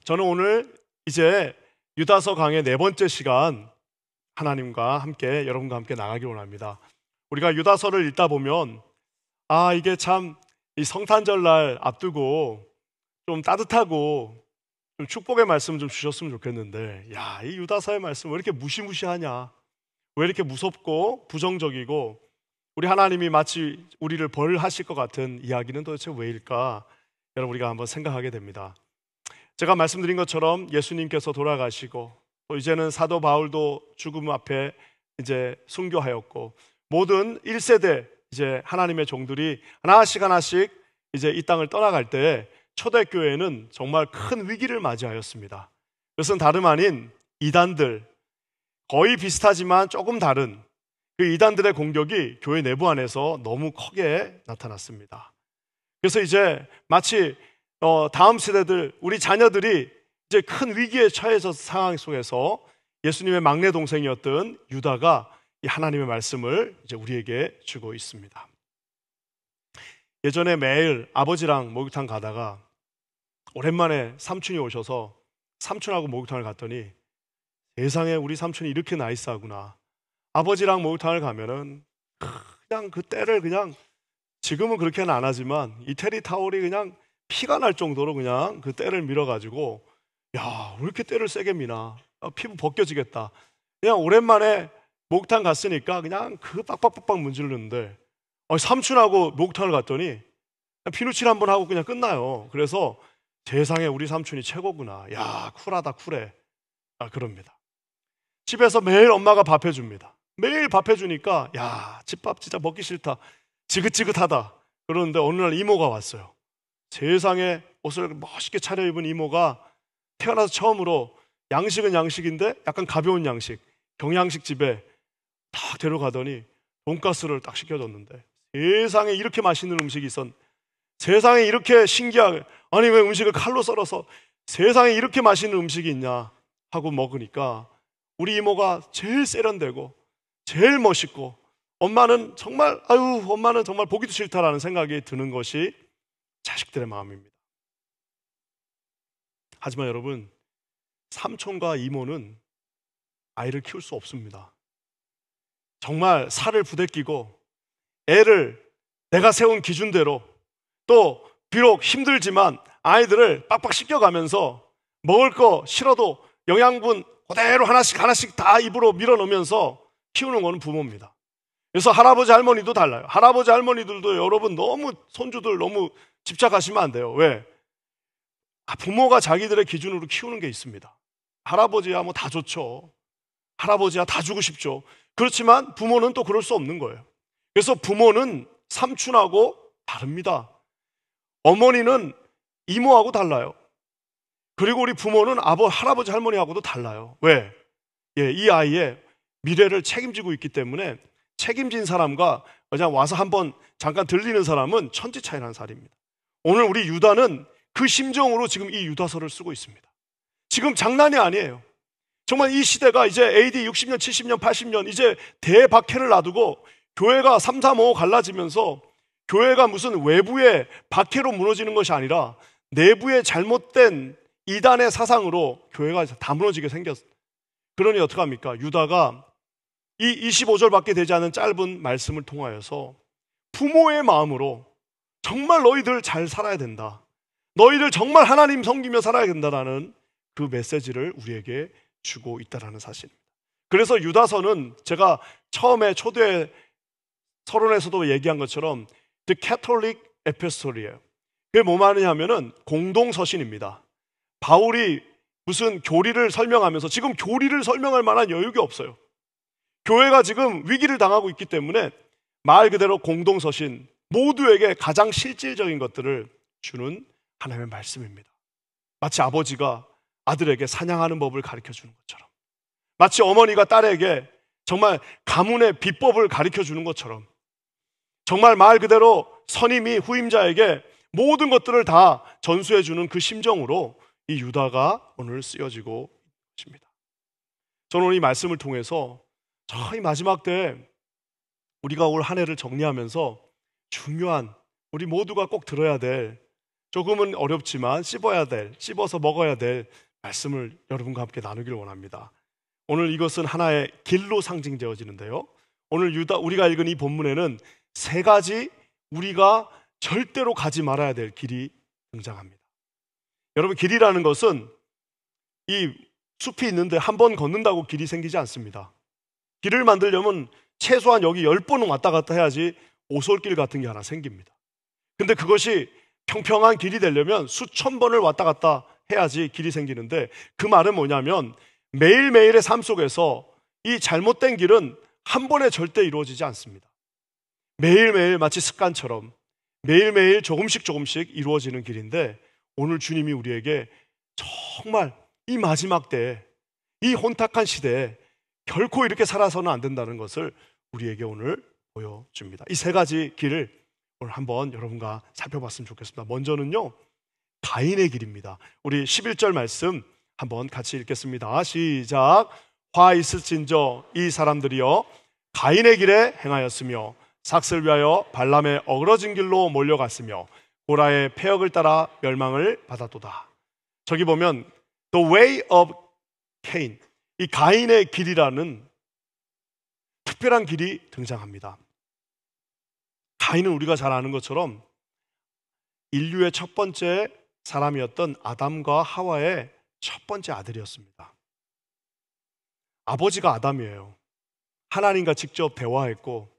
저는 오늘 이제 유다서 강의 4번째 시간 하나님과 함께 여러분과 함께 나가기 원합니다. 우리가 유다서를 읽다 보면 이게 참 이 성탄절날 앞두고 좀 따뜻하고 좀 축복의 말씀 좀 주셨으면 좋겠는데 이 유다서의 말씀 왜 이렇게 무시무시하냐, 왜 이렇게 무섭고 부정적이고 우리 하나님이 마치 우리를 벌하실 것 같은 이야기는 도대체 왜일까? 여러분, 우리가 한번 생각하게 됩니다. 제가 말씀드린 것처럼 예수님께서 돌아가시고 또 이제는 사도 바울도 죽음 앞에 이제 순교하였고 모든 1세대 이제 하나님의 종들이 하나씩 이제 이 땅을 떠나갈 때 초대교회는 정말 큰 위기를 맞이하였습니다. 그것은 다름 아닌 이단들, 거의 비슷하지만 조금 다른 그 이단들의 공격이 교회 내부 안에서 너무 크게 나타났습니다. 그래서 이제 마치 다음 세대들, 우리 자녀들이 이제 큰 위기에 처해서 상황 속에서 예수님의 막내 동생이었던 유다가 이 하나님의 말씀을 이제 우리에게 주고 있습니다. 예전에 매일 아버지랑 목욕탕 가다가 오랜만에 삼촌이 오셔서 삼촌하고 목욕탕을 갔더니 세상에 우리 삼촌이 이렇게 나이스하구나. 아버지랑 목욕탕을 가면은 그냥 그 때를 그냥 지금은 그렇게는 안 하지만 이태리 타올이 그냥 피가 날 정도로 그냥 그 때를 밀어가지고 왜 이렇게 때를 세게 미나, 피부 벗겨지겠다. 그냥 오랜만에 목욕탕 갔으니까 그냥 그 빡빡빡빡 문지르는데 삼촌하고 목욕탕을 갔더니 그냥 비누칠 한번 하고 그냥 끝나요. 그래서 세상에 우리 삼촌이 최고구나. 쿨하다 쿨해. 그럽니다. 집에서 매일 엄마가 밥 해줍니다. 매일 밥 해주니까 집밥 진짜 먹기 싫다, 지긋지긋하다 그러는데 어느 날 이모가 왔어요. 세상에 옷을 멋있게 차려입은 이모가 태어나서 처음으로 양식은 양식인데 약간 가벼운 양식, 경양식 집에 딱 데려가더니 돈가스를 딱 시켜줬는데 세상에 이렇게 맛있는 음식이 세상에 이렇게 신기하게, 아니 왜 음식을 칼로 썰어서 세상에 이렇게 맛있는 음식이 있냐 하고 먹으니까 우리 이모가 제일 세련되고 제일 멋있고 엄마는 정말 보기도 싫다라는 생각이 드는 것이 자식들의 마음입니다. 하지만 여러분, 삼촌과 이모는 아이를 키울 수 없습니다. 정말 살을 부대끼고 애를 내가 세운 기준대로, 또 비록 힘들지만 아이들을 빡빡 씻겨가면서 먹을 거 싫어도 영양분 그대로 하나씩 다 입으로 밀어넣으면서 키우는 거는 부모입니다. 그래서 할아버지 할머니도 달라요. 할아버지 할머니들도 여러분 너무 손주들 너무 집착하시면 안 돼요. 왜? 부모가 자기들의 기준으로 키우는 게 있습니다. 할아버지야 뭐 다 좋죠. 할아버지야 다 주고 싶죠. 그렇지만 부모는 또 그럴 수 없는 거예요. 그래서 부모는 삼촌하고 다릅니다. 어머니는 이모하고 달라요. 그리고 우리 부모는 할아버지 할머니하고도 달라요. 왜? 이 아이의 미래를 책임지고 있기 때문에 책임진 사람과 그냥 와서 한번 잠깐 들리는 사람은 천지 차이 나는 살입니다. 오늘 우리 유다는 그 심정으로 지금 이 유다서를 쓰고 있습니다. 지금 장난이 아니에요. 정말 이 시대가 이제 AD 60년, 70년, 80년 이제 대박해를 놔두고 교회가 3, 4, 5 갈라지면서 교회가 무슨 외부의 박해로 무너지는 것이 아니라 내부의 잘못된 이단의 사상으로 교회가 다 무너지게 생겼어요. 그러니 어떡합니까? 유다가 이 25절밖에 되지 않은 짧은 말씀을 통하여서 부모의 마음으로 정말 너희들 잘 살아야 된다, 너희들 정말 하나님 섬기며 살아야 된다라는 그 메시지를 우리에게 주고 있다는 사실입니다. 그래서 유다서는 제가 처음에 초대 서론에서도 얘기한 것처럼 The Catholic Epistle이에요. 그게 뭐 말이냐면은 공동서신입니다. 바울이 무슨 교리를 설명하면서 지금 교리를 설명할 만한 여유가 없어요. 교회가 지금 위기를 당하고 있기 때문에 말 그대로 공동서신, 모두에게 가장 실질적인 것들을 주는 하나님의 말씀입니다. 마치 아버지가 아들에게 사냥하는 법을 가르쳐 주는 것처럼, 마치 어머니가 딸에게 정말 가문의 비법을 가르쳐 주는 것처럼, 정말 말 그대로 선임이 후임자에게 모든 것들을 다 전수해 주는 그 심정으로 이 유다가 오늘 쓰여지고 있습니다. 저는 오늘 이 말씀을 통해서 저희 마지막 때 우리가 올 한 해를 정리하면서 중요한, 우리 모두가 꼭 들어야 될 조금은 어렵지만 씹어서 먹어야 될 말씀을 여러분과 함께 나누기를 원합니다. 오늘 이것은 하나의 길로 상징되어지는데요. 오늘 우리가 읽은 이 본문에는 세 가지 우리가 절대로 가지 말아야 될 길이 등장합니다. 여러분, 길이라는 것은 이 숲이 있는데 한 번 걷는다고 길이 생기지 않습니다. 길을 만들려면 최소한 여기 10번은 왔다 갔다 해야지 오솔길 같은 게 하나 생깁니다. 근데 그것이 평평한 길이 되려면 수천 번을 왔다 갔다 해야지 길이 생기는데, 그 말은 뭐냐면 매일매일의 삶 속에서 이 잘못된 길은 한 번에 절대 이루어지지 않습니다. 매일매일 마치 습관처럼 매일매일 조금씩 이루어지는 길인데, 오늘 주님이 우리에게 정말 이 마지막 때에, 이 혼탁한 시대에 결코 이렇게 살아서는 안 된다는 것을 우리에게 오늘 보여줍니다. 이 세 가지 길을 오늘 한번 여러분과 살펴봤으면 좋겠습니다. 먼저는요, 가인의 길입니다. 우리 11절 말씀 한번 같이 읽겠습니다. 시작. 화 있을진저 이 사람들이여 가인의 길에 행하였으며 삭슬 위하여 발람의 어그러진 길로 몰려갔으며 고라의 폐역을 따라 멸망을 받았도다. 저기 보면 The way of Cain, 이 가인의 길이라는 특별한 길이 등장합니다. 가인은 우리가 잘 아는 것처럼 인류의 첫 번째 사람이었던 아담과 하와의 첫 번째 아들이었습니다. 아버지가 아담이에요. 하나님과 직접 대화했고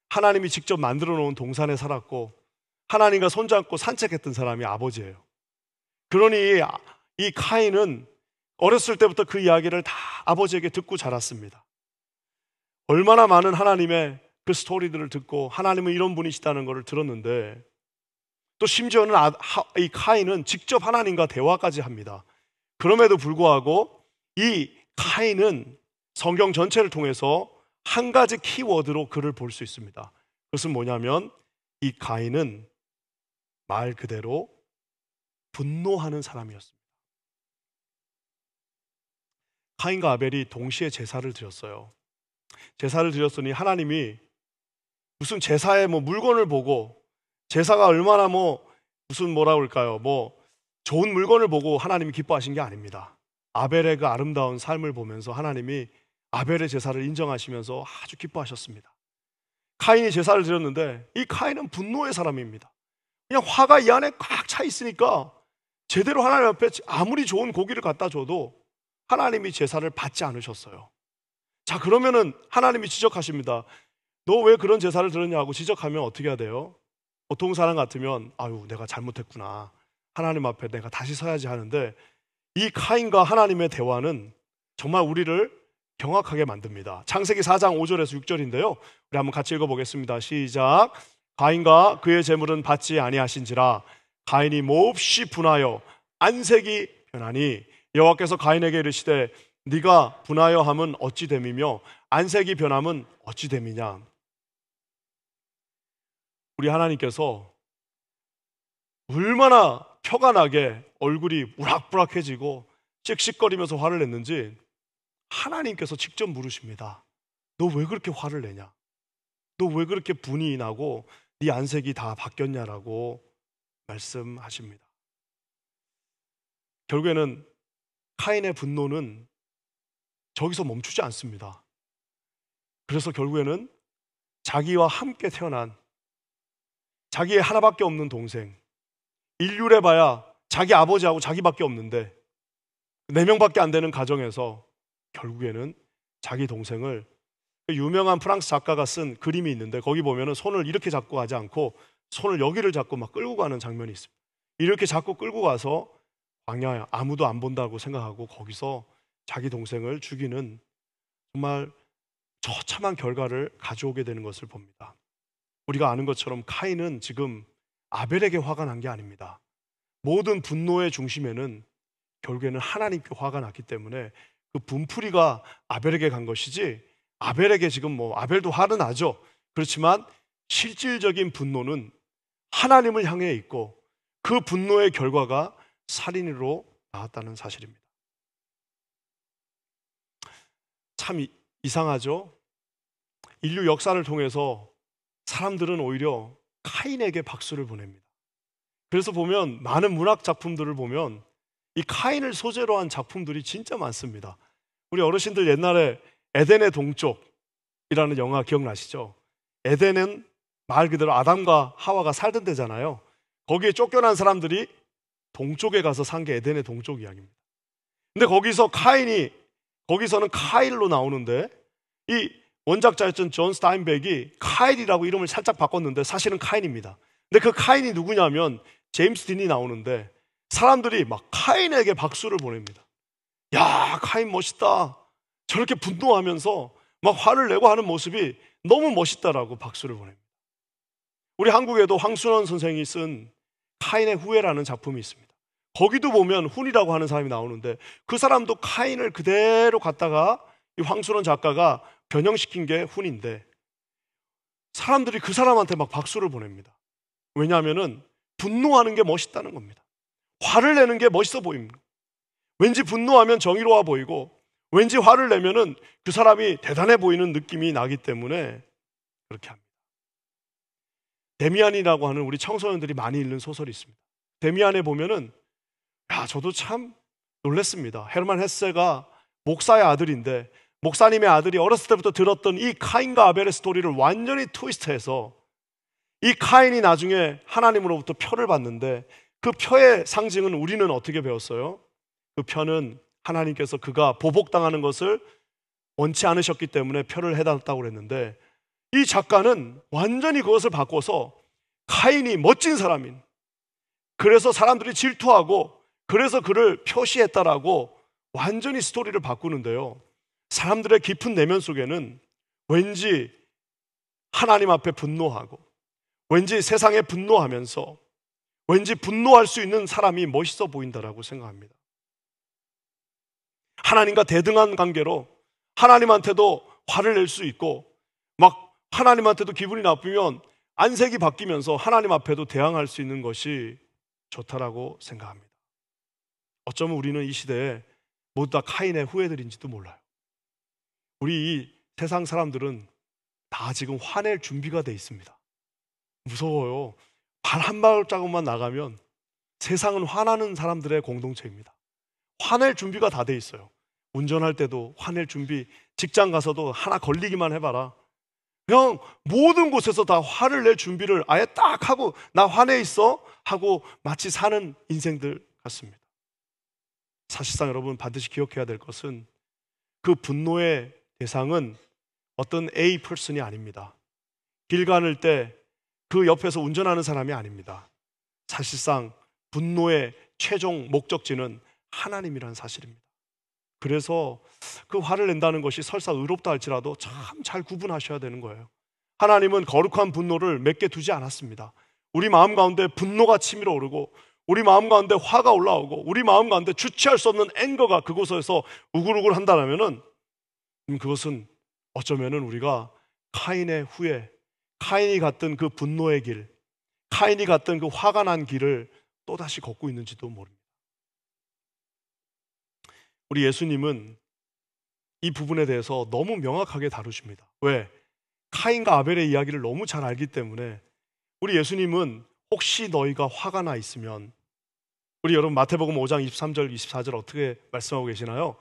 하나님이 직접 만들어 놓은 동산에 살았고 하나님과 손잡고 산책했던 사람이 아버지예요. 그러니 이 카인은 어렸을 때부터 그 이야기를 다 아버지에게 듣고 자랐습니다. 얼마나 많은 하나님의 그 스토리들을 듣고 하나님은 이런 분이시다는 것을 들었는데, 또 심지어는 이 카인은 직접 하나님과 대화까지 합니다. 그럼에도 불구하고 이 카인은 성경 전체를 통해서 한 가지 키워드로 그를 볼 수 있습니다. 그것은 뭐냐면 이 가인은 말 그대로 분노하는 사람이었습니다. 가인과 아벨이 동시에 제사를 드렸어요. 제사를 드렸으니 하나님이 무슨 제사의 물건을 보고, 제사가 얼마나 무슨 뭐라 그럴까요? 좋은 물건을 보고 하나님이 기뻐하신 게 아닙니다. 아벨의 그 아름다운 삶을 보면서 하나님이 아벨의 제사를 인정하시면서 아주 기뻐하셨습니다. 카인이 제사를 드렸는데 이 카인은 분노의 사람입니다. 그냥 화가 이 안에 꽉 차 있으니까 제대로 하나님 앞에 아무리 좋은 고기를 갖다 줘도 하나님이 제사를 받지 않으셨어요. 자, 그러면은 하나님이 지적하십니다. 너 왜 그런 제사를 드렸냐고 지적하면 어떻게 해야 돼요? 보통 사람 같으면 아유, 내가 잘못했구나, 하나님 앞에 내가 다시 서야지 하는데, 이 카인과 하나님의 대화는 정말 우리를 경악하게 만듭니다. 창세기 4장 5절에서 6절인데요. 우리 한번 같이 읽어보겠습니다. 시작. 가인과 그의 재물은 받지 아니하신지라 가인이 몹시 분하여 안색이 변하니 여호와께서 가인에게 이르시되 네가 분하여 함은 어찌 됨이며 안색이 변함은 어찌 됨이냐. 우리 하나님께서 얼마나 표가 나게 얼굴이 우락부락해지고 씩씩거리면서 화를 냈는지 하나님께서 직접 물으십니다. 너 왜 그렇게 화를 내냐? 너 왜 그렇게 분이 나고 네 안색이 다 바뀌었냐라고 말씀하십니다. 결국에는 카인의 분노는 저기서 멈추지 않습니다. 그래서 결국에는 자기와 함께 태어난 자기의 하나밖에 없는 동생, 인류를 봐야 자기 아버지하고 자기밖에 없는데 4명밖에 안 되는 가정에서 결국에는 자기 동생을, 유명한 프랑스 작가가 쓴 그림이 있는데 거기 보면은 손을 이렇게 잡고 가지 않고 손을 여기를 잡고 막 끌고 가는 장면이 있습니다. 이렇게 잡고 끌고 가서 광야에 아무도 안 본다고 생각하고 거기서 자기 동생을 죽이는 정말 처참한 결과를 가져오게 되는 것을 봅니다. 우리가 아는 것처럼 카인은 지금 아벨에게 화가 난 게 아닙니다. 모든 분노의 중심에는 결국에는 하나님께 화가 났기 때문에 그 분풀이가 아벨에게 간 것이지, 아벨에게 지금 아벨도 화는 나죠. 그렇지만 실질적인 분노는 하나님을 향해 있고 그 분노의 결과가 살인으로 나왔다는 사실입니다. 참 이상하죠? 인류 역사를 통해서 사람들은 오히려 카인에게 박수를 보냅니다. 그래서 보면 많은 문학 작품들을 보면 이 카인을 소재로 한 작품들이 진짜 많습니다. 우리 어르신들 옛날에 에덴의 동쪽이라는 영화 기억나시죠? 에덴은 말 그대로 아담과 하와가 살던 데잖아요. 거기에 쫓겨난 사람들이 동쪽에 가서 산 게 에덴의 동쪽 이야기입니다. 근데 거기서는 카일로 나오는데, 이 원작자였던 존 스타인백이 카일이라고 이름을 살짝 바꿨는데 사실은 카인입니다. 근데 그 카인이 누구냐면 제임스 딘이 나오는데, 사람들이 막 카인에게 박수를 보냅니다. 야, 카인 멋있다. 저렇게 분노하면서 막 화를 내고 하는 모습이 너무 멋있다라고 박수를 보냅니다. 우리 한국에도 황순원 선생이 쓴 카인의 후예라는 작품이 있습니다. 거기도 보면 훈이라고 하는 사람이 나오는데, 그 사람도 카인을 그대로 갖다가 이 황순원 작가가 변형시킨 게 훈인데, 사람들이 그 사람한테 막 박수를 보냅니다. 왜냐하면은 분노하는 게 멋있다는 겁니다. 화를 내는 게 멋있어 보입니다. 왠지 분노하면 정의로워 보이고, 왠지 화를 내면은 그 사람이 대단해 보이는 느낌이 나기 때문에 그렇게 합니다. 데미안이라고 하는 우리 청소년들이 많이 읽는 소설이 있습니다. 데미안에 보면은, 저도 참 놀랐습니다. 헤르만 헤세가 목사의 아들인데, 목사님의 아들이 어렸을 때부터 들었던 이 카인과 아벨의 스토리를 완전히 트위스트해서, 이 카인이 나중에 하나님으로부터 표를 받는데, 그 표의 상징은 우리는 어떻게 배웠어요? 그 표는 하나님께서 그가 보복당하는 것을 원치 않으셨기 때문에 표를 해달았다고 그랬는데, 이 작가는 완전히 그것을 바꿔서 카인이 멋진 사람인, 그래서 사람들이 질투하고 그래서 그를 표시했다라고 완전히 스토리를 바꾸는데요, 사람들의 깊은 내면 속에는 왠지 하나님 앞에 분노하고, 왠지 세상에 분노하면서, 왠지 분노할 수 있는 사람이 멋있어 보인다라고 생각합니다. 하나님과 대등한 관계로 하나님한테도 화를 낼 수 있고, 막 하나님한테도 기분이 나쁘면 안색이 바뀌면서 하나님 앞에도 대항할 수 있는 것이 좋다라고 생각합니다. 어쩌면 우리는 이 시대에 모두 다 카인의 후예들인지도 몰라요. 우리 이 세상 사람들은 다 지금 화낼 준비가 돼 있습니다. 무서워요. 발 한 발자국만 나가면 세상은 화나는 사람들의 공동체입니다. 화낼 준비가 다 돼 있어요. 운전할 때도 화낼 준비, 직장 가서도 하나 걸리기만 해봐라. 그냥 모든 곳에서 다 화를 낼 준비를 아예 딱 하고, 나 화내 있어 하고 마치 사는 인생들 같습니다. 사실상 여러분 반드시 기억해야 될 것은, 그 분노의 대상은 어떤 A 퍼슨이 아닙니다. 길 가는 때 그 옆에서 운전하는 사람이 아닙니다. 사실상 분노의 최종 목적지는 하나님이라는 사실입니다. 그래서 그 화를 낸다는 것이 설사 의롭다 할지라도 참 잘 구분하셔야 되는 거예요. 하나님은 거룩한 분노를 몇 개 두지 않았습니다. 우리 마음 가운데 분노가 치밀어 오르고, 우리 마음 가운데 화가 올라오고, 우리 마음 가운데 주체할 수 없는 앵거가 그곳에서 우글우글 한다면은, 그것은 어쩌면은 우리가 카인의 후예, 카인이 갔던 그 분노의 길, 카인이 갔던 그 화가 난 길을 또다시 걷고 있는지도 모릅니다. 우리 예수님은 이 부분에 대해서 너무 명확하게 다루십니다. 왜? 카인과 아벨의 이야기를 너무 잘 알기 때문에. 우리 예수님은 혹시 너희가 화가 나 있으면, 우리 여러분 마태복음 5장 23절 24절 어떻게 말씀하고 계시나요?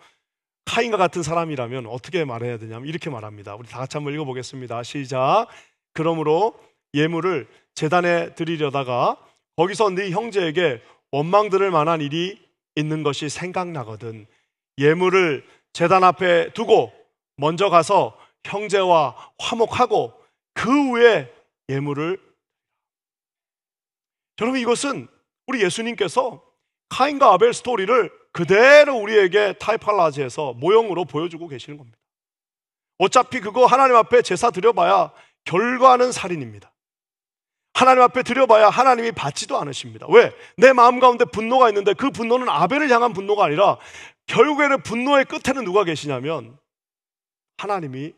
카인과 같은 사람이라면 어떻게 말해야 되냐면 이렇게 말합니다. 우리 다 같이 한번 읽어보겠습니다. 시작. 그러므로 예물을 제단에 드리려다가 거기서 네 형제에게 원망 들을 만한 일이 있는 것이 생각나거든 예물을 제단 앞에 두고 먼저 가서 형제와 화목하고 그 후에 예물을. 여러분, 이것은 우리 예수님께서 카인과 아벨 스토리를 그대로 우리에게 타이팔라지해서 모형으로 보여주고 계시는 겁니다. 어차피 그거 하나님 앞에 제사 드려봐야 결과는 살인입니다. 하나님 앞에 드려봐야 하나님이 받지도 않으십니다. 왜? 내 마음 가운데 분노가 있는데 그 분노는 아벨을 향한 분노가 아니라 결국에는 분노의 끝에는 누가 계시냐면 하나님이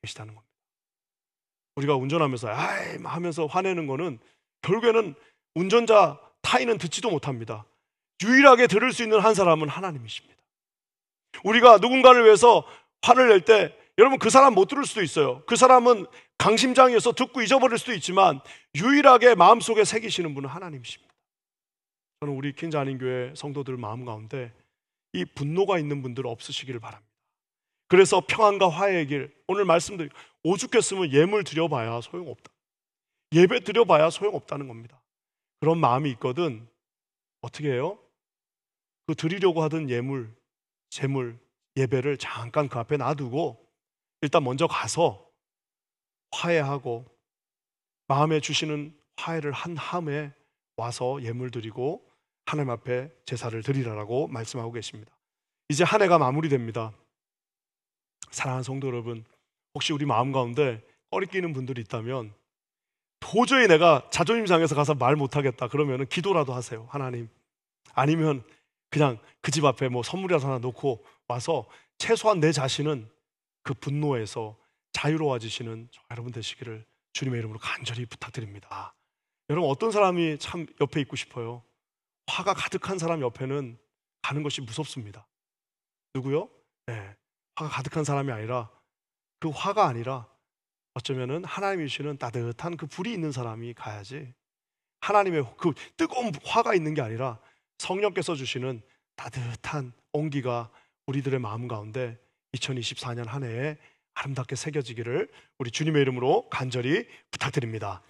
계시다는 겁니다. 우리가 운전하면서 아이 하면서 화내는 거는 결국에는 운전자 타인은 듣지도 못합니다. 유일하게 들을 수 있는 한 사람은 하나님이십니다. 우리가 누군가를 위해서 화를 낼 때 여러분 그 사람 못 들을 수도 있어요. 그 사람은 강심장이어서 듣고 잊어버릴 수도 있지만 유일하게 마음속에 새기시는 분은 하나님이십니다. 저는 우리 퀸즈 안인교회 성도들 마음 가운데 이 분노가 있는 분들 없으시기를 바랍니다. 그래서 평안과 화해의 길, 오늘 말씀드린 오죽했으면 예물 드려봐야 소용없다. 예배 드려봐야 소용없다는 겁니다. 그런 마음이 있거든 어떻게 해요? 그 드리려고 하던 예물, 재물, 예배를 잠깐 그 앞에 놔두고 일단 먼저 가서 화해하고 마음에 주시는 화해를 한 함에 와서 예물 드리고 하나님 앞에 제사를 드리라고 말씀하고 계십니다. 이제 한 해가 마무리됩니다. 사랑하는 성도 여러분, 혹시 우리 마음 가운데 꺼리끼는 분들이 있다면 도저히 내가 자존심 상해서 가서 말 못하겠다 그러면 기도라도 하세요. 하나님, 아니면 그냥 그 집 앞에 뭐 선물이라도 하나 놓고 와서 최소한 내 자신은 그 분노에서 자유로워지시는 여러분 되시기를 주님의 이름으로 간절히 부탁드립니다. 여러분, 어떤 사람이 참 옆에 있고 싶어요? 화가 가득한 사람 옆에는 가는 것이 무섭습니다. 누구요? 네, 화가 가득한 사람이 아니라, 그 화가 아니라 어쩌면은 하나님이 주시는 따뜻한 그 불이 있는 사람이 가야지, 하나님의 그 뜨거운 화가 있는 게 아니라 성령께서 주시는 따뜻한 온기가 우리들의 마음 가운데 2024년 한 해에 아름답게 새겨지기를 우리 주님의 이름으로 간절히 부탁드립니다.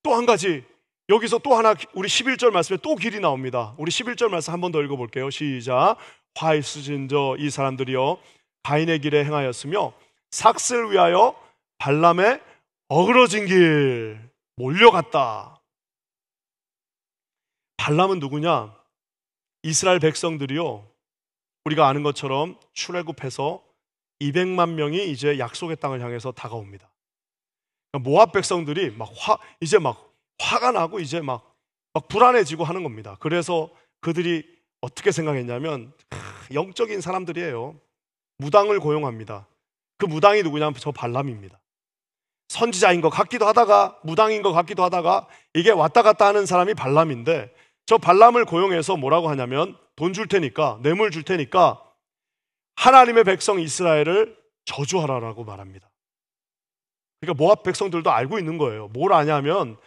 또 한 가지, 여기서 또 하나, 우리 11절 말씀에 또 길이 나옵니다. 우리 11절 말씀 한 번 더 읽어볼게요. 시작. 화 있으신 이 사람들이여 가인의 길에 행하였으며 삭슬 위하여 발람의 어그러진 길 몰려갔다. 발람은 누구냐? 이스라엘 백성들이요, 우리가 아는 것처럼 출애굽해서 200만 명이 이제 약속의 땅을 향해서 다가옵니다. 그러니까 모압 백성들이 이제 화가 나고 이제 막 불안해지고 하는 겁니다. 그래서 그들이 어떻게 생각했냐면, 영적인 사람들이에요. 무당을 고용합니다. 그 무당이 누구냐면 저 발람입니다. 선지자인 것 같기도 하다가 무당인 것 같기도 하다가 이게 왔다 갔다 하는 사람이 발람인데, 저 발람을 고용해서 뭐라고 하냐면, 돈 줄 테니까, 뇌물 줄 테니까 하나님의 백성 이스라엘을 저주하라라고 말합니다. 그러니까 모압 백성들도 알고 있는 거예요. 뭘 아냐면,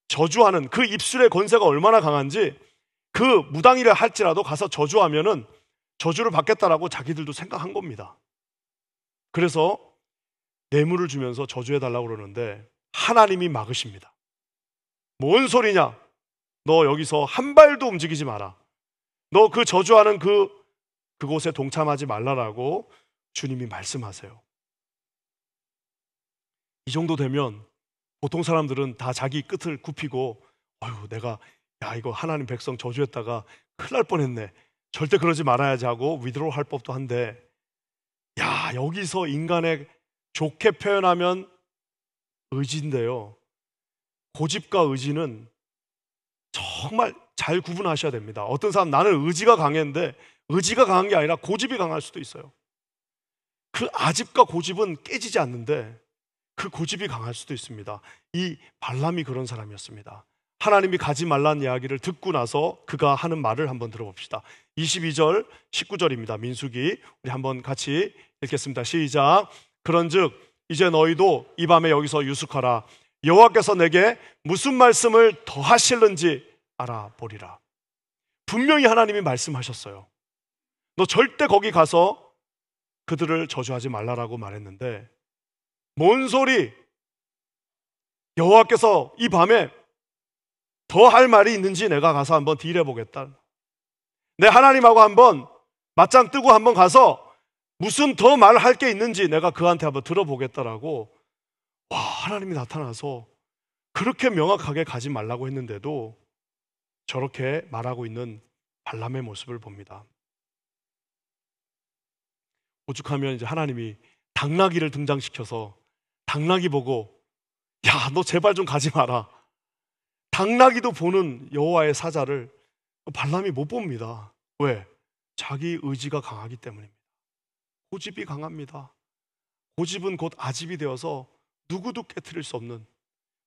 저주하는 그 입술의 권세가 얼마나 강한지, 그 무당이라 할지라도 가서 저주하면은 저주를 받겠다라고 자기들도 생각한 겁니다. 그래서 뇌물을 주면서 저주해달라고 그러는데 하나님이 막으십니다. 뭔 소리냐? 너 여기서 한 발도 움직이지 마라. 너 그 저주하는 그곳에 동참하지 말라라고 주님이 말씀하세요. 이 정도 되면 보통 사람들은 다 자기 끝을 굽히고, 내가 이거 하나님 백성 저주했다가 큰일 날 뻔했네, 절대 그러지 말아야지 하고 위드로우 할 법도 한데, 여기서 인간의 좋게 표현하면 의지인데요, 고집과 의지는 정말 잘 구분하셔야 됩니다. 어떤 사람, 나는 의지가 강했는데 의지가 강한 게 아니라 고집이 강할 수도 있어요. 그 아집과 고집은 깨지지 않는데 그 고집이 강할 수도 있습니다. 이 발람이 그런 사람이었습니다. 하나님이 가지 말라는 이야기를 듣고 나서 그가 하는 말을 한번 들어봅시다. 22절 19절입니다. 민수기, 우리 한번 같이 읽겠습니다. 시작. 그런즉 이제 너희도 이 밤에 여기서 유숙하라. 여호와께서 내게 무슨 말씀을 더 하실는지 알아보리라. 분명히 하나님이 말씀하셨어요. 너 절대 거기 가서 그들을 저주하지 말라라고 말했는데, 뭔 소리? 여호와께서 이 밤에 더 할 말이 있는지 내가 가서 한번 딜해보겠다. 내 하나님하고 한번 맞짱 뜨고 한번 가서 무슨 더 말할 게 있는지 내가 그한테 한번 들어보겠다라고, 하나님이 나타나서 그렇게 명확하게 가지 말라고 했는데도 저렇게 말하고 있는 발람의 모습을 봅니다. 오죽하면 이제 하나님이 당나귀를 등장시켜서 당나귀 보고, 너 제발 좀 가지 마라. 당나귀도 보는 여호와의 사자를 발람이 못 봅니다. 왜? 자기 의지가 강하기 때문입니다. 고집이 강합니다. 고집은 곧 아집이 되어서 누구도 깨트릴 수 없는,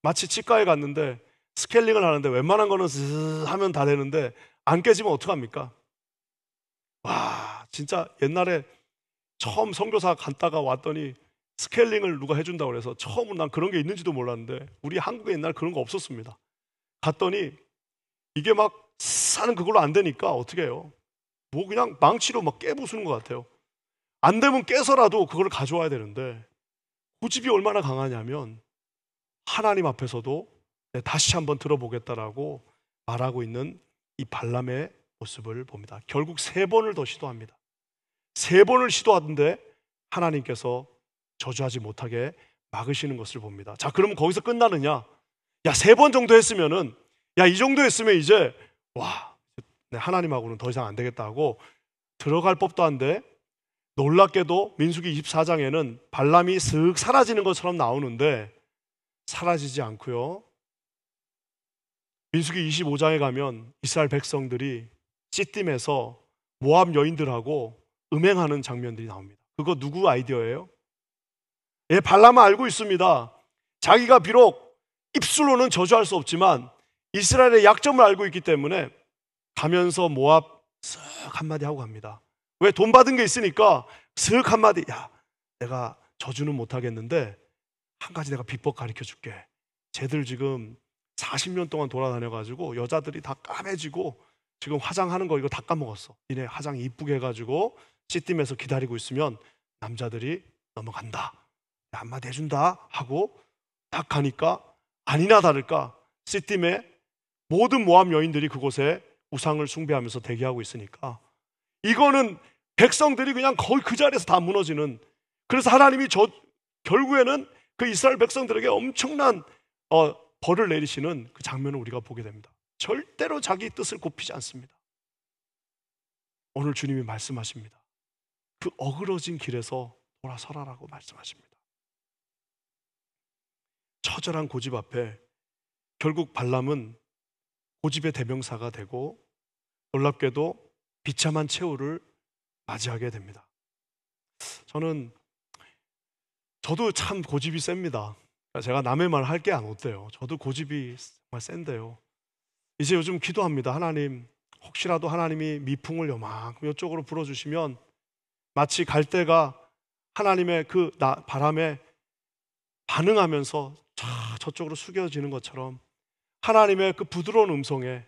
마치 치과에 갔는데 스케일링을 하는데 웬만한 거는 하면 다 되는데 안 깨지면 어떡합니까? 진짜 옛날에 처음 선교사 갔다가 왔더니 스케일링을 누가 해준다고 그래서 처음은 난 그런 게 있는지도 몰랐는데, 우리 한국에 옛날 그런 거 없었습니다. 갔더니 이게 막 사는 그걸로 안 되니까 어떻게 해요? 뭐 그냥 망치로 막 깨부수는 것 같아요. 안 되면 깨서라도 그걸 가져와야 되는데 고집이 얼마나 강하냐면 하나님 앞에서도 다시 한번 들어보겠다라고 말하고 있는 이 발람의 모습을 봅니다. 결국 3번을 더 시도합니다. 3번을 시도하던데 하나님께서 저주하지 못하게 막으시는 것을 봅니다. 자, 그러면 거기서 끝나느냐? 야, 3번 정도 했으면은, 야, 이 정도 했으면 이제 와, 하나님하고는 더 이상 안 되겠다 하고 들어갈 법도 한데, 놀랍게도 민수기 24장에는 발람이 슥 사라지는 것처럼 나오는데 사라지지 않고요. 민수기 25장에 가면 이스라엘 백성들이 씻딤에서 모압 여인들하고 음행하는 장면들이 나옵니다. 그거 누구 아이디어예요? 예, 발람은 알고 있습니다. 자기가 비록 입술로는 저주할 수 없지만 이스라엘의 약점을 알고 있기 때문에 가면서 모압 쓱 한마디 하고 갑니다. 왜? 돈 받은 게 있으니까 쓱 한마디, 야, 내가 저주는 못하겠는데 한 가지 내가 비법 가르쳐 줄게. 쟤들 지금 40년 동안 돌아다녀가지고 여자들이 다 까매지고 지금 화장하는 거 이거 다 까먹었어. 니네 화장 이쁘게 해가지고 씻딤에서 기다리고 있으면 남자들이 넘어간다. 한마디 해준다 하고 딱 가니까 아니나 다를까 씻딤에 모든 모압 여인들이 그곳에 우상을 숭배하면서 대기하고 있으니까 이거는 백성들이 그냥 거의 그 자리에서 다 무너지는, 그래서 하나님이 결국에는 그 이스라엘 백성들에게 엄청난 벌을 내리시는 그 장면을 우리가 보게 됩니다. 절대로 자기 뜻을 굽히지 않습니다. 오늘 주님이 말씀하십니다. 그 어그러진 길에서 돌아서라라고 말씀하십니다. 처절한 고집 앞에 결국 발람은 고집의 대명사가 되고 놀랍게도 비참한 최후를 맞이하게 됩니다. 저도 참 고집이 셉니다. 제가 남의 말 할 게 안 어때요. 저도 고집이 정말 센데요. 이제 요즘 기도합니다. 하나님, 혹시라도 하나님이 미풍을 요만큼 이쪽으로 불어주시면 마치 갈대가 하나님의 그 바람에 반응하면서 저쪽으로 숙여지는 것처럼 하나님의 그 부드러운 음성에,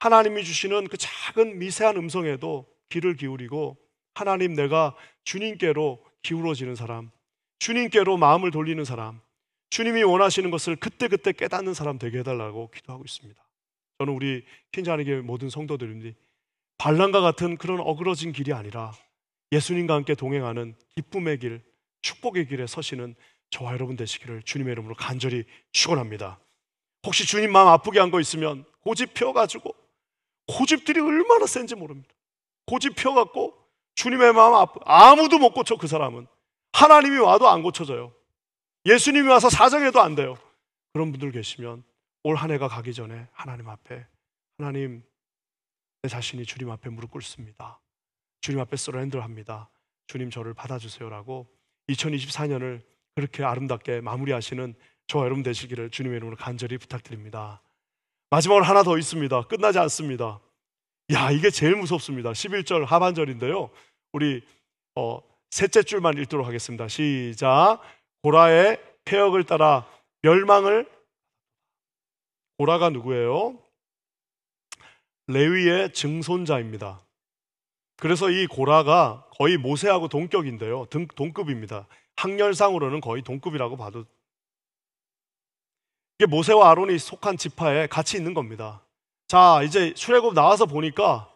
하나님이 주시는 그 작은 미세한 음성에도 귀를 기울이고 하나님, 내가 주님께로 기울어지는 사람, 주님께로 마음을 돌리는 사람, 주님이 원하시는 것을 그때그때 깨닫는 사람 되게 해달라고 기도하고 있습니다. 저는 우리 퀸자니교회 모든 성도들인데 발람과 같은 그런 어그러진 길이 아니라 예수님과 함께 동행하는 기쁨의 길, 축복의 길에 서시는 저와 여러분 되시기를 주님의 이름으로 간절히 축원합니다. 혹시 주님 마음 아프게 한 거 있으면 고집 펴가지고, 고집들이 얼마나 센지 모릅니다. 고집 펴갖고 주님의 마음 아무도 못 고쳐. 그 사람은 하나님이 와도 안 고쳐져요. 예수님이 와서 사정해도 안 돼요. 그런 분들 계시면 올 한 해가 가기 전에 하나님 앞에, 하나님, 내 자신이 주님 앞에 무릎 꿇습니다. 주님 앞에 서렌더합니다. 주님, 저를 받아주세요라고 2024년을 그렇게 아름답게 마무리하시는 저와 여러분 되시기를 주님의 이름으로 간절히 부탁드립니다. 마지막으로 하나 더 있습니다. 끝나지 않습니다. 야, 이게 제일 무섭습니다. 11절 하반절인데요. 우리 셋째 줄만 읽도록 하겠습니다. 시작. 고라의 폐역을 따라 멸망을. 고라가 누구예요? 레위의 증손자입니다. 그래서 이 고라가 거의 모세하고 동격인데요. 동급입니다. 학렬상으로는 거의 동급이라고 봐도, 이게 모세와 아론이 속한 지파에 같이 있는 겁니다. 자, 이제 출애굽 나와서 보니까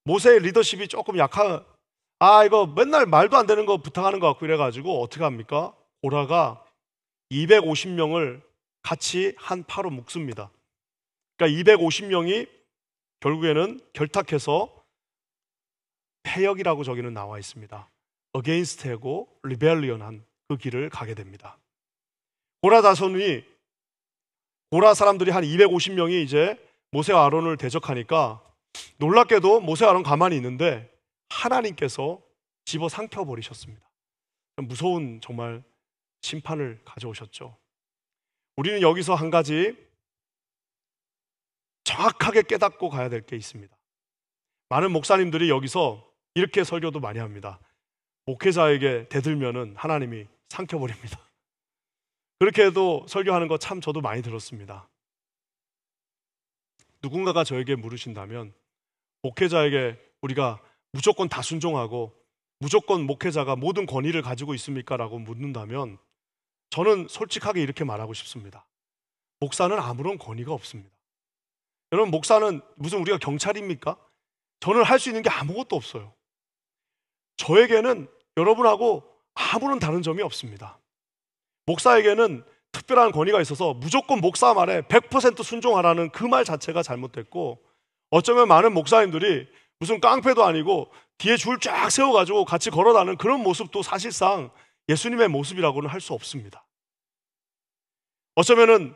모세의 리더십이 조금 이거 맨날 말도 안 되는 거 부탁하는 것 같고 이래가지고 어떻게 합니까? 고라가 250명을 같이 한 파로 묶습니다. 그러니까 250명이 결국에는 결탁해서 폐역이라고 저기는 나와 있습니다. against하고 rebellion한 그 길을 가게 됩니다. 고라 사람들이 한 250명이 이제 모세와 아론을 대적하니까 놀랍게도 모세와 아론 가만히 있는데 하나님께서 집어 삼켜버리셨습니다. 무서운 정말 심판을 가져오셨죠. 우리는 여기서 한 가지 정확하게 깨닫고 가야 될 게 있습니다. 많은 목사님들이 여기서 이렇게 설교도 많이 합니다. 목회자에게 대들면은 하나님이 삼켜버립니다. 그렇게 해도 설교하는 거 참 저도 많이 들었습니다. 누군가가 저에게 물으신다면 목회자에게 우리가 무조건 다 순종하고 무조건 목회자가 모든 권위를 가지고 있습니까? 라고 묻는다면 저는 솔직하게 이렇게 말하고 싶습니다. 목사는 아무런 권위가 없습니다. 여러분, 목사는 무슨 우리가 경찰입니까? 저는 할 수 있는 게 아무것도 없어요. 저에게는 여러분하고 아무런 다른 점이 없습니다. 목사에게는 특별한 권위가 있어서 무조건 목사 말에 100% 순종하라는 그 말 자체가 잘못됐고, 어쩌면 많은 목사님들이 무슨 깡패도 아니고 뒤에 줄 쫙 세워가지고 같이 걸어다니는 그런 모습도 사실상 예수님의 모습이라고는 할 수 없습니다. 어쩌면은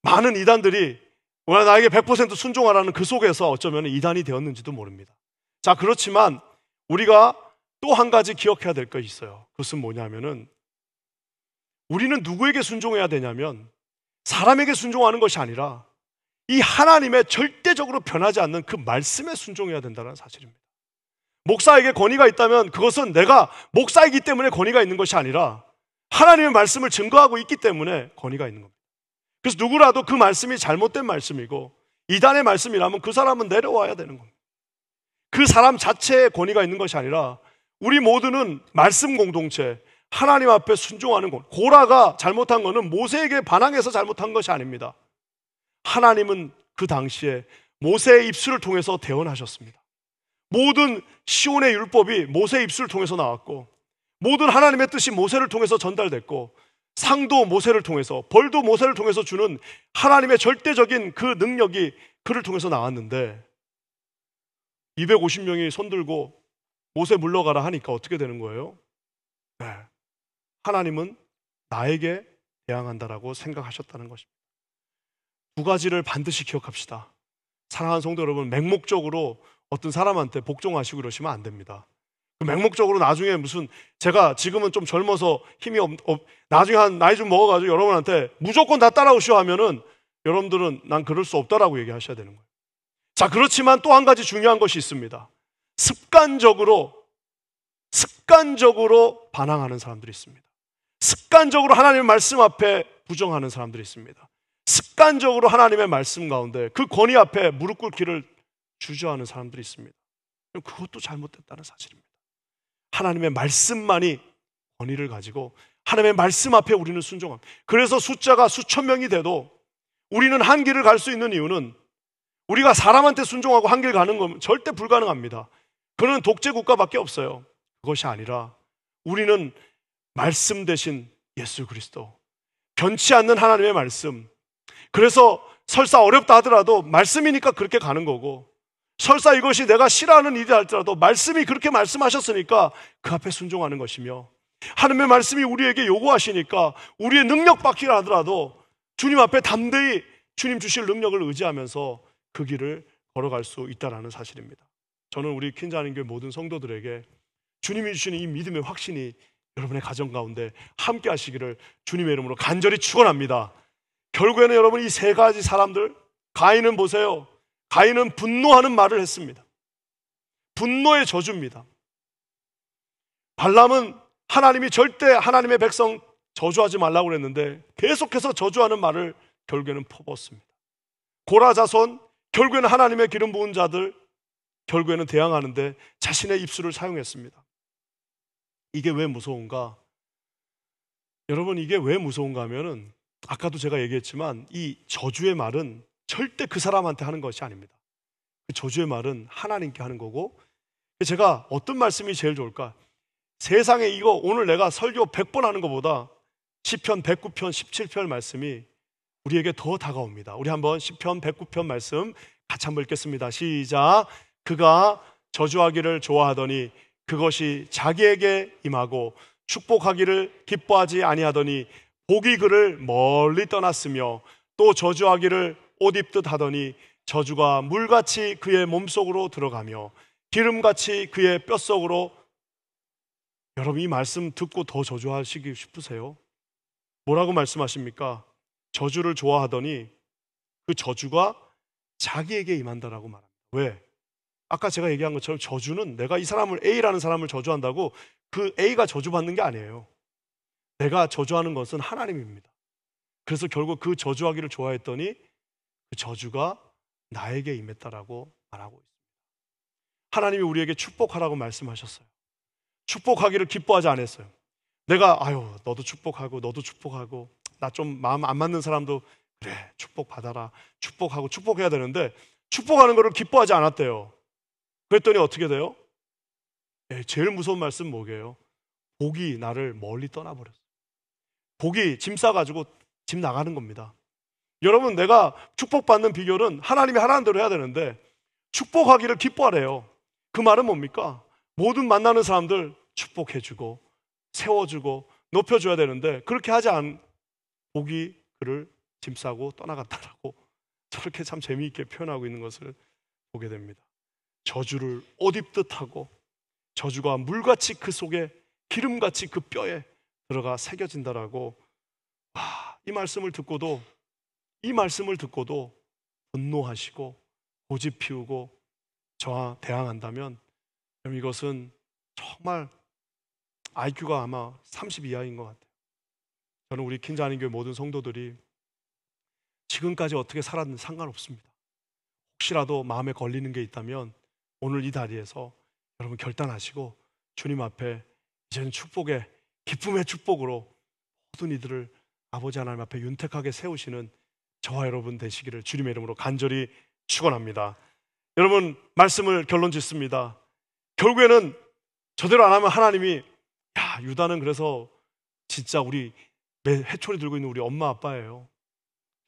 많은 이단들이 나에게 100% 순종하라는 그 속에서 어쩌면 이단이 되었는지도 모릅니다. 자, 그렇지만 우리가 또 한 가지 기억해야 될 것이 있어요. 그것은 뭐냐면은 우리는 누구에게 순종해야 되냐면 사람에게 순종하는 것이 아니라 이 하나님의 절대적으로 변하지 않는 그 말씀에 순종해야 된다는 사실입니다. 목사에게 권위가 있다면 그것은 내가 목사이기 때문에 권위가 있는 것이 아니라 하나님의 말씀을 증거하고 있기 때문에 권위가 있는 겁니다. 그래서 누구라도 그 말씀이 잘못된 말씀이고 이단의 말씀이라면 그 사람은 내려와야 되는 겁니다. 그 사람 자체에 권위가 있는 것이 아니라 우리 모두는 말씀 공동체, 하나님 앞에 순종하는 것. 고라가 잘못한 것은 모세에게 반항해서 잘못한 것이 아닙니다. 하나님은 그 당시에 모세의 입술을 통해서 대언하셨습니다. 모든 시온의 율법이 모세의 입술을 통해서 나왔고, 모든 하나님의 뜻이 모세를 통해서 전달됐고, 상도 모세를 통해서, 벌도 모세를 통해서 주는 하나님의 절대적인 그 능력이 그를 통해서 나왔는데 250명이 손들고 모세 물러가라 하니까 어떻게 되는 거예요? 네. 하나님은 나에게 대항한다라고 생각하셨다는 것입니다. 두 가지를 반드시 기억합시다. 사랑하는 성도 여러분, 맹목적으로 어떤 사람한테 복종하시고 그러시면 안 됩니다. 맹목적으로 나중에 무슨 제가 지금은 좀 젊어서 힘이 나중에 한 나이 좀 먹어가지고 여러분한테 무조건 다 따라오시오 하면은 여러분들은 난 그럴 수 없다라고 얘기하셔야 되는 거예요. 자, 그렇지만 또 한 가지 중요한 것이 있습니다. 습관적으로 반항하는 사람들이 있습니다. 습관적으로 하나님의 말씀 앞에 부정하는 사람들이 있습니다. 습관적으로 하나님의 말씀 가운데 그 권위 앞에 무릎 꿇기를 주저하는 사람들이 있습니다. 그것도 잘못됐다는 사실입니다. 하나님의 말씀만이 권위를 가지고 하나님의 말씀 앞에 우리는 순종합니다. 그래서 숫자가 수천 명이 돼도 우리는 한 길을 갈 수 있는 이유는 우리가 사람한테 순종하고 한 길 가는 건 절대 불가능합니다. 그는 독재 국가밖에 없어요. 그것이 아니라 우리는 말씀 대신 예수 그리스도, 변치 않는 하나님의 말씀. 그래서 설사 어렵다 하더라도 말씀이니까 그렇게 가는 거고, 설사 이것이 내가 싫어하는 일이 할지라도 말씀이 그렇게 말씀하셨으니까 그 앞에 순종하는 것이며, 하나님의 말씀이 우리에게 요구하시니까 우리의 능력 받기를 하더라도 주님 앞에 담대히 주님 주실 능력을 의지하면서 그 길을 걸어갈 수 있다는 사실입니다. 저는 우리 퀸자는교회 모든 성도들에게 주님이 주시는 이 믿음의 확신이 여러분의 가정 가운데 함께 하시기를 주님의 이름으로 간절히 축원합니다. 결국에는 여러분, 이 세 가지 사람들, 가인은 보세요. 가인은 분노하는 말을 했습니다. 분노의 저주입니다. 발람은 하나님이 절대 하나님의 백성 저주하지 말라고 그랬는데 계속해서 저주하는 말을 결국에는 퍼붓습니다. 고라 자손, 결국에는 하나님의 기름 부은 자들, 결국에는 대항하는데 자신의 입술을 사용했습니다. 이게 왜 무서운가? 여러분, 이게 왜 무서운가 하면은 아까도 제가 얘기했지만 이 저주의 말은 절대 그 사람한테 하는 것이 아닙니다. 그 저주의 말은 하나님께 하는 거고, 제가 어떤 말씀이 제일 좋을까? 세상에 이거 오늘 내가 설교 100번 하는 것보다 시편 109편 17편 말씀이 우리에게 더 다가옵니다. 우리 한번 시편 109편 말씀 같이 한번 읽겠습니다. 시작. 그가 저주하기를 좋아하더니 그것이 자기에게 임하고 축복하기를 기뻐하지 아니하더니 복이 그를 멀리 떠났으며 또 저주하기를 옷 입듯 하더니 저주가 물같이 그의 몸속으로 들어가며 기름같이 그의 뼛속으로. 여러분, 이 말씀 듣고 더 저주하시기 싶으세요? 뭐라고 말씀하십니까? 저주를 좋아하더니 그 저주가 자기에게 임한다라고 말합니다. 왜? 아까 제가 얘기한 것처럼 저주는 내가 이 사람을, A라는 사람을 저주한다고 그 A가 저주받는 게 아니에요. 내가 저주하는 것은 하나님입니다. 그래서 결국 그 저주하기를 좋아했더니 그 저주가 나에게 임했다라고 말하고 있습니다. 하나님이 우리에게 축복하라고 말씀하셨어요. 축복하기를 기뻐하지 않았어요. 내가 너도 축복하고 너도 축복하고 나 좀 마음 안 맞는 사람도 그래 축복 받아라 축복하고 축복해야 되는데 축복하는 것을 기뻐하지 않았대요. 그랬더니 어떻게 돼요? 제일 무서운 말씀 뭐게요? 복이 나를 멀리 떠나버렸어요. 복이 짐 싸가지고 집 나가는 겁니다. 여러분, 내가 축복받는 비결은 하나님이 하라는 대로 해야 되는데 축복하기를 기뻐하래요. 그 말은 뭡니까? 모든 만나는 사람들 축복해주고 세워주고 높여줘야 되는데 그렇게 하지 않은 복이 그를 짐 싸고 떠나갔다라고 저렇게 참 재미있게 표현하고 있는 것을 보게 됩니다. 저주를 옷 입듯 하고 저주가 물같이 그 속에 기름같이 그 뼈에 들어가 새겨진다라고. 이 말씀을 듣고도 분노하시고 고집 피우고 저와 대항한다면 이것은 정말 IQ가 아마 30 이하인 것 같아요. 저는 우리 킨자한인교회 모든 성도들이 지금까지 어떻게 살았는지 상관없습니다. 혹시라도 마음에 걸리는 게 있다면 오늘 이 자리에서 여러분 결단하시고 주님 앞에 이제는 축복의 기쁨의 축복으로 모든 이들을 아버지 하나님 앞에 윤택하게 세우시는 저와 여러분 되시기를 주님의 이름으로 간절히 축원합니다. 여러분, 말씀을 결론 짓습니다. 결국에는 저대로 안 하면 하나님이 유다는 그래서 진짜 우리 회초리 들고 있는 우리 엄마 아빠예요.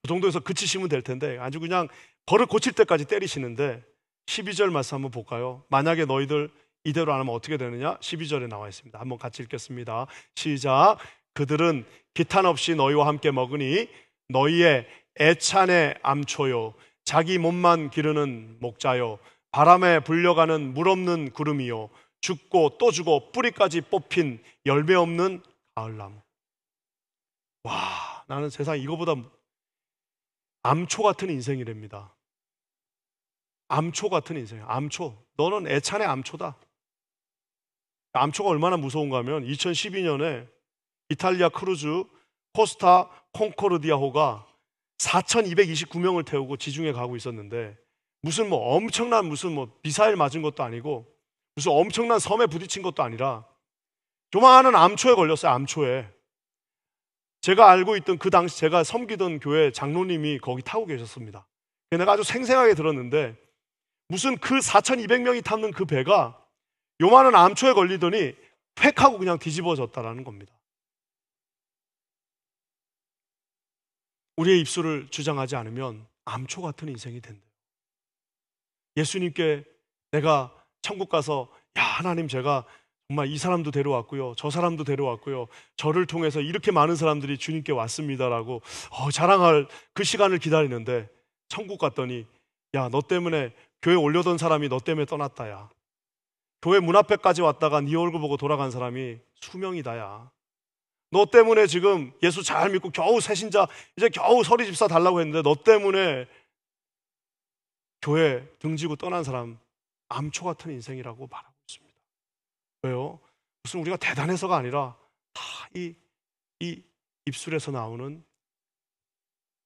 그 정도에서 그치시면 될 텐데 아주 그냥 버릇 고칠 때까지 때리시는데 12절 말씀 한번 볼까요? 만약에 너희들 이대로 안 하면 어떻게 되느냐? 12절에 나와 있습니다. 한번 같이 읽겠습니다. 시작. 그들은 기탄 없이 너희와 함께 먹으니 너희의 애찬의 암초요 자기 몸만 기르는 목자요 바람에 불려가는 물 없는 구름이요 죽고 또 죽어 뿌리까지 뽑힌 열매 없는 가을나무. 와, 나는 세상 이거보다 암초 같은 인생이랍니다. 암초 같은 인생이야. 암초. 너는 애찬의 암초다. 암초가 얼마나 무서운가 하면 2012년에 이탈리아 크루즈 코스타 콩코르디아호가 4,229명을 태우고 지중해 가고 있었는데 무슨 엄청난 미사일 맞은 것도 아니고 무슨 엄청난 섬에 부딪힌 것도 아니라 조만한 암초에 걸렸어요. 암초에. 제가 알고 있던 그 당시 제가 섬기던 교회 장로님이 거기 타고 계셨습니다. 내가 아주 생생하게 들었는데 무슨 그 4,200명이 탔는 그 배가 요만한 암초에 걸리더니 획 하고 그냥 뒤집어졌다라는 겁니다. 우리의 입술을 주장하지 않으면 암초 같은 인생이 된대요. 예수님께 내가 천국 가서 하나님 제가 정말 이 사람도 데려왔고요 저 사람도 데려왔고요 저를 통해서 이렇게 많은 사람들이 주님께 왔습니다라고 자랑할 그 시간을 기다리는데 천국 갔더니 너 때문에 교회 올려던 사람이 너 때문에 떠났다. 야 교회 문 앞에까지 왔다가 네 얼굴 보고 돌아간 사람이 수명이다. 야 너 때문에 지금 예수 잘 믿고 겨우 새신자 이제 겨우 서리집사 달라고 했는데 너 때문에 교회 등지고 떠난 사람 암초 같은 인생이라고 말하고 있습니다. 왜요? 무슨 우리가 대단해서가 아니라 다 이 입술에서 나오는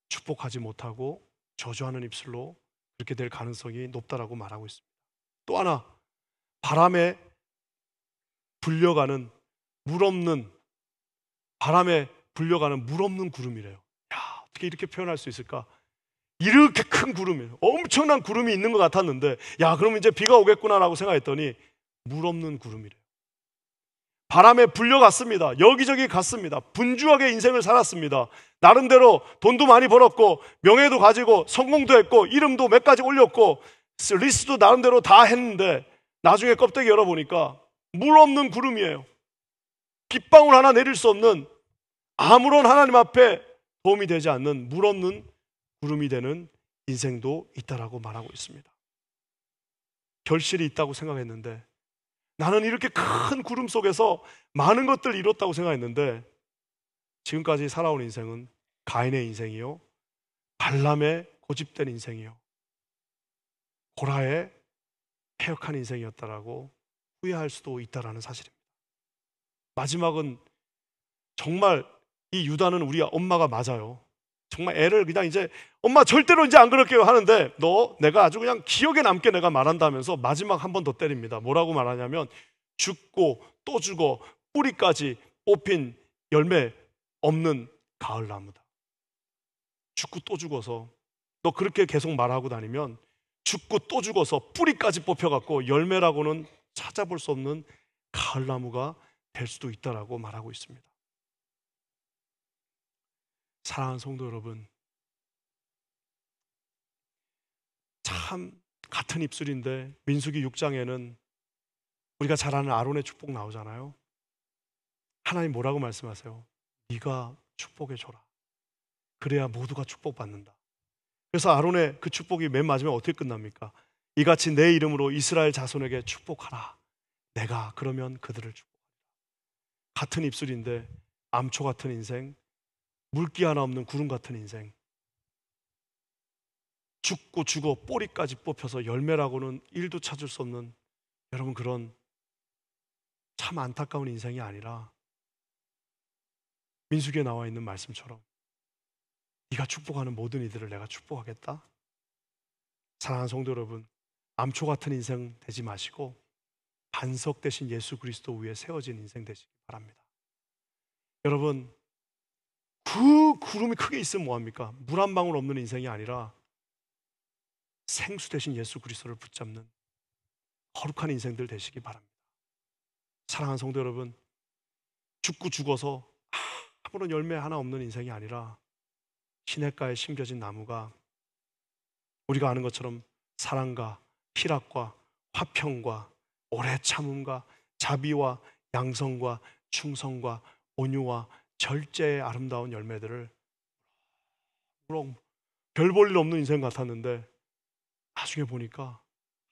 축복하지 못하고 저주하는 입술로 그렇게 될 가능성이 높다라고 말하고 있습니다. 또 하나, 바람에 불려가는 물 없는 구름이래요. 어떻게 이렇게 표현할 수 있을까? 이렇게 큰 구름이에요. 엄청난 구름이 있는 것 같았는데 그러면 이제 비가 오겠구나라고 생각했더니 물 없는 구름이래요. 바람에 불려갔습니다. 여기저기 갔습니다. 분주하게 인생을 살았습니다. 나름대로 돈도 많이 벌었고 명예도 가지고 성공도 했고 이름도 몇 가지 올렸고 리스트도 나름대로 다 했는데 나중에 껍데기 열어보니까 물 없는 구름이에요. 빗방울 하나 내릴 수 없는, 아무런 하나님 앞에 도움이 되지 않는 물 없는 구름이 되는 인생도 있다라고 말하고 있습니다. 결실이 있다고 생각했는데 나는 이렇게 큰 구름 속에서 많은 것들을 이뤘다고 생각했는데 지금까지 살아온 인생은 가인의 인생이요, 발람의 고집된 인생이요, 고라의 패역한 인생이었다라고 후회할 수도 있다라는 사실입니다. 마지막은 정말 이 유다는 우리 엄마가 맞아요. 정말 애를 그냥 이제 엄마 절대로 이제 안 그럴게요 하는데 너 내가 아주 그냥 기억에 남게 내가 말한다면서 마지막 한 번 더 때립니다. 뭐라고 말하냐면 죽고 또 죽어 뿌리까지 뽑힌 열매 없는 가을나무다. 죽고 또 죽어서 너 그렇게 계속 말하고 다니면 죽고 또 죽어서 뿌리까지 뽑혀갖고 열매라고는 찾아볼 수 없는 가을나무가 될 수도 있다라고 말하고 있습니다. 사랑하는 성도 여러분, 참 같은 입술인데 민수기 6장에는 우리가 잘 아는 아론의 축복 나오잖아요. 하나님 뭐라고 말씀하세요? 네가 축복해 줘라. 그래야 모두가 축복받는다. 그래서 아론의 그 축복이 맨 마지막에 어떻게 끝납니까? 이같이 내 이름으로 이스라엘 자손에게 축복하라. 내가 그러면 그들을 축복하라. 같은 입술인데 암초 같은 인생, 물기 하나 없는 구름 같은 인생, 죽고 죽어 뿌리까지 뽑혀서 열매라고는 1도 찾을 수 없는 여러분 그런 참 안타까운 인생이 아니라 민수기에 나와 있는 말씀처럼 네가 축복하는 모든 이들을 내가 축복하겠다. 사랑하는 성도 여러분, 암초 같은 인생 되지 마시고 반석 대신 예수 그리스도 위에 세워진 인생 되시기 바랍니다. 여러분, 그 구름이 크게 있으면 뭐합니까? 물 한 방울 없는 인생이 아니라 생수 대신 예수 그리스도를 붙잡는 거룩한 인생들 되시기 바랍니다. 사랑하는 성도 여러분, 죽고 죽어서 아무런 열매 하나 없는 인생이 아니라 시냇가에 심겨진 나무가 우리가 아는 것처럼 사랑과 희락과 화평과 오래 참음과 자비와 양성과 충성과 온유와 절제의 아름다운 열매들을 별 볼 일 없는 인생 같았는데 나중에 보니까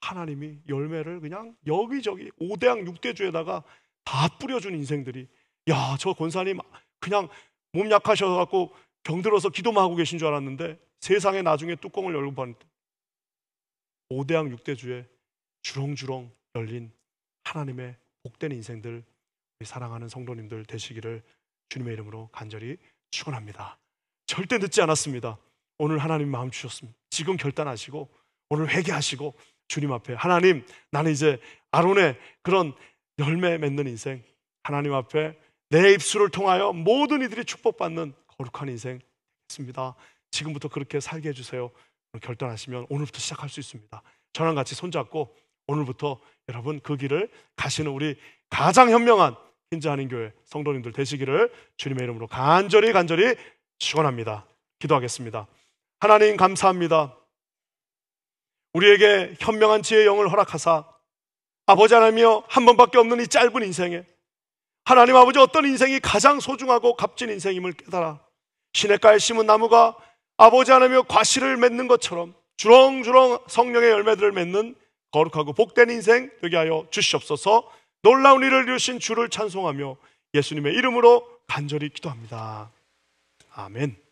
하나님이 열매를 그냥 여기저기 5대양 6대주에다가 다 뿌려준 인생들이, 야, 저 권사님 그냥 몸 약하셔서 병들어서 기도만 하고 계신 줄 알았는데 세상에 나중에 뚜껑을 열고 봤는데 5대양 6대주에 주렁주렁 열린 하나님의 복된 인생들, 우리 사랑하는 성도님들 되시기를 주님의 이름으로 간절히 축원합니다. 절대 늦지 않았습니다. 오늘 하나님 마음 주셨습니다. 지금 결단하시고 오늘 회개하시고 주님 앞에, 하나님, 나는 이제 아론의 그런 열매 맺는 인생, 하나님 앞에 내 입술을 통하여 모든 이들이 축복받는 거룩한 인생 되겠습니다. 지금부터 그렇게 살게 해주세요. 결단하시면 오늘부터 시작할 수 있습니다. 저랑 같이 손잡고 오늘부터 여러분 그 길을 가시는 우리 가장 현명한 흰자한인 교회 성도님들 되시기를 주님의 이름으로 간절히 축원합니다. 기도하겠습니다. 하나님 감사합니다. 우리에게 현명한 지혜의 영을 허락하사 아버지 하나님이여, 한 번밖에 없는 이 짧은 인생에 하나님 아버지 어떤 인생이 가장 소중하고 값진 인생임을 깨달아 시냇가에 심은 나무가 아버지 하나님이여 과실을 맺는 것처럼 주렁주렁 성령의 열매들을 맺는 거룩하고 복된 인생 되게 하여 주시옵소서. 놀라운 일을 이루신 주를 찬송하며 예수님의 이름으로 간절히 기도합니다. 아멘.